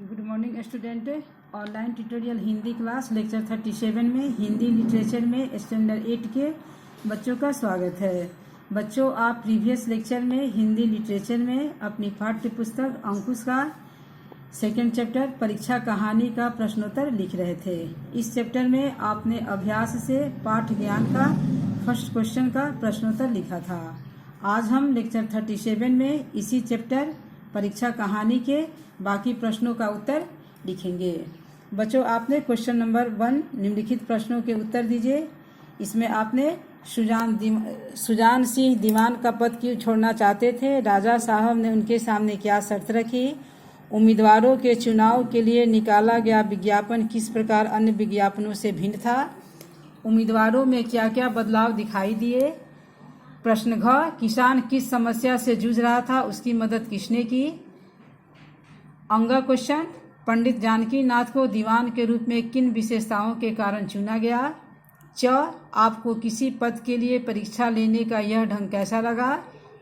Good morning student. Online tutorial Hindi class lecture 37 में Hindi literature में standard 8 के बच्चों का स्वागत है। बच्चों, आप प्रीवियस लेक्चर में हिंदी लिटरेचर में अपनी पाठ्य पुस्तक अंकुश का सेकंड चैप्टर परीक्षा कहानी का प्रश्नोत्तर लिख रहे थे। इस चैप्टर में आपने अभ्यास से पाठ ज्ञान का फर्स्ट क्वेश्चन का प्रश्नोत्तर लिखा था। आज हम लेक्चर 37 में इसी चैप्टर परीक्षा कहानी के बाकी प्रश्नों का उत्तर लिखेंगे। बच्चों, आपने क्वेश्चन नंबर 1 निम्नलिखित प्रश्नों के उत्तर दीजिए। इसमें आपने सुजान सिंह दीवान का पद क्यों छोड़ना चाहते थे, राजा साहब ने उनके सामने क्या शर्त रखी, उम्मीदवारों के चुनाव के लिए निकाला गया विज्ञापन किस प्रकार अन्य विज्ञापनों से भिन्न था, उम्मीदवारों में क्या क्या बदलाव दिखाई दिए। प्रश्न घ, किसान किस समस्या से जूझ रहा था, उसकी मदद किसने की। अंगा क्वेश्चन, पंडित जानकी नाथ को दीवान के रूप में किन विशेषताओं के कारण चुना गया। च, आपको किसी पद के लिए परीक्षा लेने का यह ढंग कैसा लगा।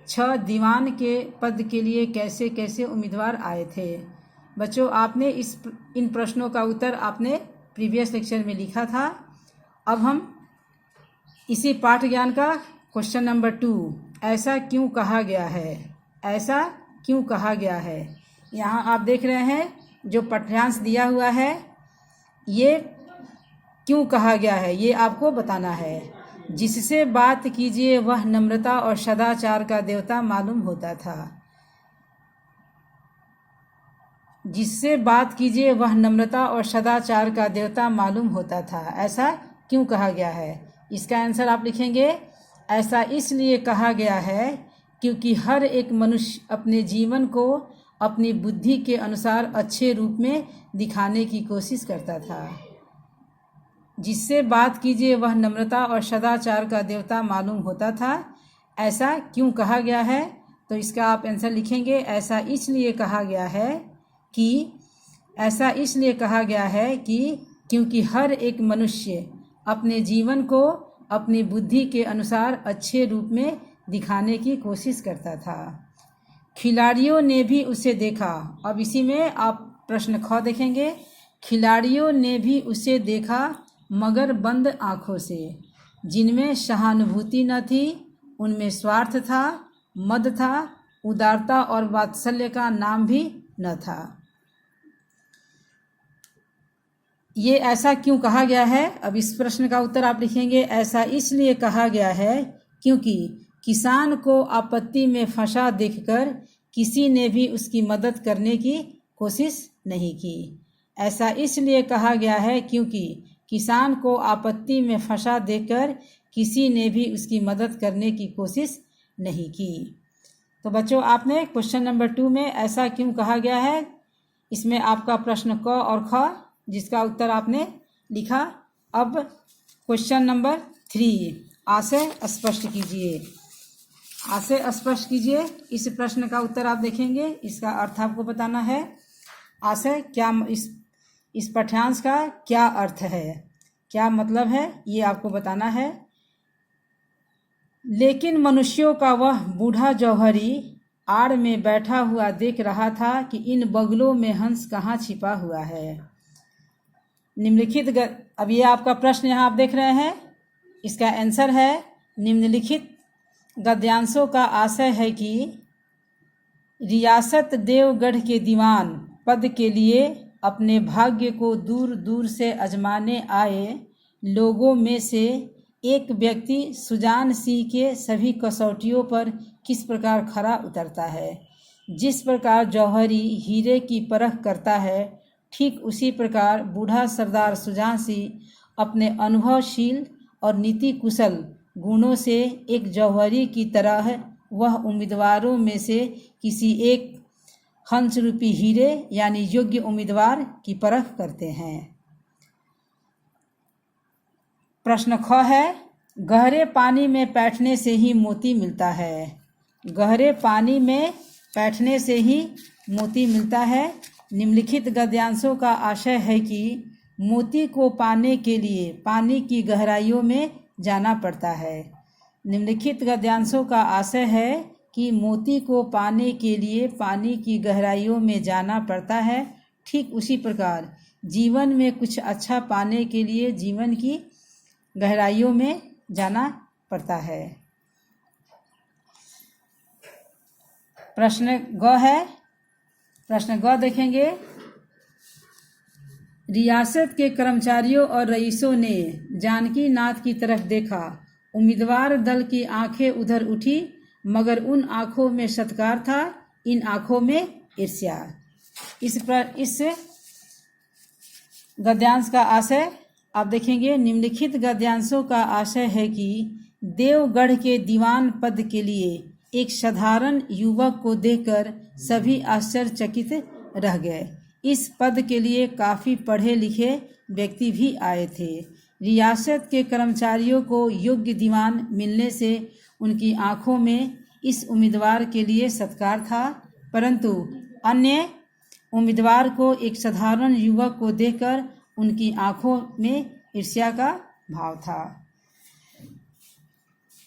छ, दीवान के पद के लिए कैसे कैसे उम्मीदवार आए थे। बच्चों, आपने इन प्रश्नों का उत्तर आपने प्रीवियस लेक्चर में लिखा था। अब हम इसी पाठ ज्ञान का क्वेश्चन नंबर 2, ऐसा क्यों कहा गया है, ऐसा क्यों कहा गया है। यहाँ आप देख रहे हैं जो पाठ्यांश दिया हुआ है, ये क्यों कहा गया है ये आपको बताना है। जिससे बात कीजिए वह नम्रता और सदाचार का देवता मालूम होता था। जिससे बात कीजिए वह नम्रता और सदाचार का देवता मालूम होता था, ऐसा क्यों कहा गया है। इसका आंसर आप लिखेंगे, ऐसा इसलिए कहा गया है क्योंकि हर एक मनुष्य अपने जीवन को अपनी बुद्धि के अनुसार अच्छे रूप में दिखाने की कोशिश करता था। जिससे बात कीजिए वह नम्रता और सदाचार का देवता मालूम होता था, ऐसा क्यों कहा गया है। तो इसका आप आंसर लिखेंगे, ऐसा इसलिए कहा गया है कि ऐसा इसलिए कहा गया है कि क्योंकि हर एक मनुष्य अपने जीवन को अपनी बुद्धि के अनुसार अच्छे रूप में दिखाने की कोशिश करता था। खिलाड़ियों ने भी उसे देखा। अब इसी में आप प्रश्न ख देखेंगे, खिलाड़ियों ने भी उसे देखा मगर बंद आँखों से, जिनमें सहानुभूति न थी, उनमें स्वार्थ था, मद था, उदारता और वात्सल्य का नाम भी न था। ये ऐसा क्यों कहा गया है। अब इस प्रश्न का उत्तर आप लिखेंगे, ऐसा इसलिए कहा गया है क्योंकि किसान को आपत्ति में फंसा देखकर किसी ने भी उसकी मदद करने की कोशिश नहीं की। ऐसा इसलिए कहा गया है क्योंकि किसान को आपत्ति में फंसा देखकर किसी ने भी उसकी मदद करने की कोशिश नहीं की। तो बच्चों, आपने क्वेश्चन नंबर 2 में ऐसा क्यों कहा गया है, इसमें आपका प्रश्न क और ख जिसका उत्तर आपने लिखा। अब क्वेश्चन नंबर 3, आशय स्पष्ट कीजिए। आशय स्पष्ट कीजिए, इस प्रश्न का उत्तर आप देखेंगे, इसका अर्थ आपको बताना है। आशय क्या, इस पाठ्यांश का क्या अर्थ है, क्या मतलब है, ये आपको बताना है। लेकिन मनुष्यों का वह बूढ़ा जौहरी आड़ में बैठा हुआ देख रहा था कि इन बगलों में हंस कहाँ छिपा हुआ है। निम्नलिखित अब ये आपका प्रश्न यहाँ आप देख रहे हैं, इसका आंसर है, निम्नलिखित गद्यांशों का आशय है कि रियासत देवगढ़ के दीवान पद के लिए अपने भाग्य को दूर दूर से आजमाने आए लोगों में से एक व्यक्ति सुजान सिंह के सभी कसौटियों पर किस प्रकार खरा उतरता है। जिस प्रकार जौहरी हीरे की परख करता है, ठीक उसी प्रकार बूढ़ा सरदार सुजान सिंह अपने अनुभवशील और नीति कुशल गुणों से एक जौहरी की तरह वह उम्मीदवारों में से किसी एक हंस रूपी हीरे यानी योग्य उम्मीदवार की परख करते हैं। प्रश्न ख है, गहरे पानी में बैठने से ही मोती मिलता है। गहरे पानी में बैठने से ही मोती मिलता है। निम्नलिखित गद्यांशों का आशय है कि मोती को पाने के लिए पानी की गहराइयों में जाना पड़ता है। निम्नलिखित गद्यांशों का आशय है कि मोती को पाने के लिए पानी की गहराइयों में जाना पड़ता है, ठीक उसी प्रकार जीवन में कुछ अच्छा पाने के लिए जीवन की गहराइयों में जाना पड़ता है। प्रश्न ग है। प्रश्न ग देखेंगे। रियासत के कर्मचारियों और रईसों ने जानकी नाथ की तरफ देखा। उम्मीदवार दल की आंखें उधर उठी, मगर उन आंखों में सत्कार था, इन आंखों में ईर्ष्या। इस गद्यांश का आशय आप देखेंगे। निम्नलिखित गद्यांशों का आशय है कि देवगढ़ के दीवान पद के लिए एक साधारण युवक को देखकर सभी आश्चर्यचकित रह गए। इस पद के लिए काफी पढ़े लिखे व्यक्ति भी आए थे। रियासत के कर्मचारियों को योग्य दीवान मिलने से उनकी आंखों में इस उम्मीदवार के लिए सत्कार था, परंतु अन्य उम्मीदवार को एक साधारण युवक को देखकर उनकी आंखों में ईर्ष्या का भाव था।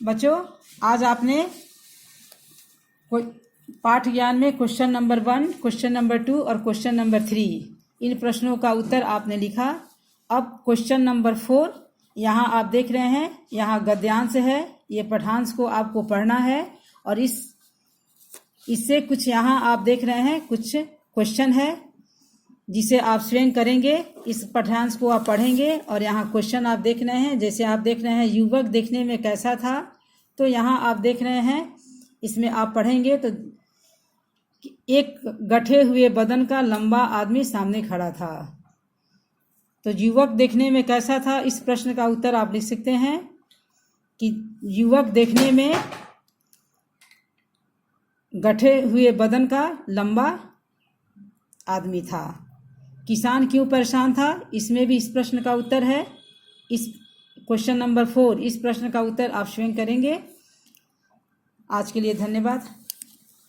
बच्चों, आज आपने पाठ ज्ञान में क्वेश्चन नंबर 1, क्वेश्चन नंबर 2 और क्वेश्चन नंबर 3 इन प्रश्नों का उत्तर आपने लिखा। अब क्वेश्चन नंबर 4 यहाँ आप देख रहे हैं, यहाँ गद्यांश है, ये पठांश को आपको पढ़ना है और इससे कुछ यहाँ आप देख रहे हैं कुछ क्वेश्चन है जिसे आप स्वयं करेंगे। इस पठांश को आप पढ़ेंगे और यहाँ क्वेश्चन आप देख रहे हैं। जैसे आप देख रहे हैं युवक देखने में कैसा था, तो यहाँ आप देख रहे हैं इसमें आप पढ़ेंगे तो एक गठे हुए बदन का लंबा आदमी सामने खड़ा था। तो युवक देखने में कैसा था, इस प्रश्न का उत्तर आप लिख सकते हैं कि युवक देखने में गठे हुए बदन का लंबा आदमी था। किसान क्यों परेशान था, इसमें भी इस प्रश्न का उत्तर है। इस क्वेश्चन नंबर 4 इस प्रश्न का उत्तर आप स्वयं करेंगे। आज के लिए धन्यवाद।